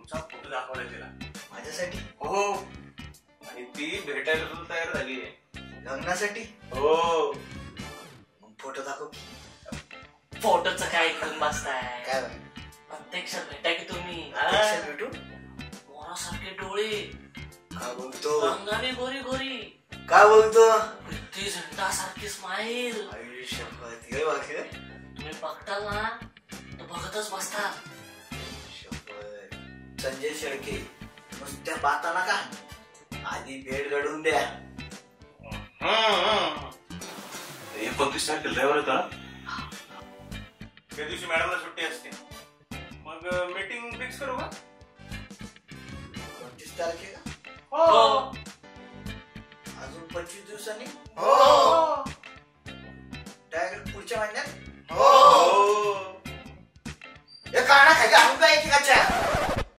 तुमचा फोटो दाखवलाय तिला माझ्यासाठी? हो, आणि ती भेटायला सुद्धा तयार झाली आहे लग्नासाठी? हो. मग फोटो दाखव. फोटोचं काय ऐकून बसताय? काय प्रत्यक्षात भेटा की तुम्ही. प्रत्यक्षात भेटू? मोरासारखे डोळे, का बोलतो? रंगाने गोरी गोरी, का बोलतो? प्रीती झंडा सारखी स्माईल. शपथ गे वाक्य. तुम्ही बघताल ना तर बघतच बसता. शपथ. संजय शेळके नुसत्या बाताना का आधी भेट घडवून द्या. 29 तारखेला रविवार होता, त्या दिवशी मॅडमला सुट्टी असते, मग मीटिंग फिक्स करू का? 29 तारखेला? हो. अजून 25 दिवसांनी? हो. डायरेक्ट पुढच्या महिन्यात? हो. हे काढा काय का?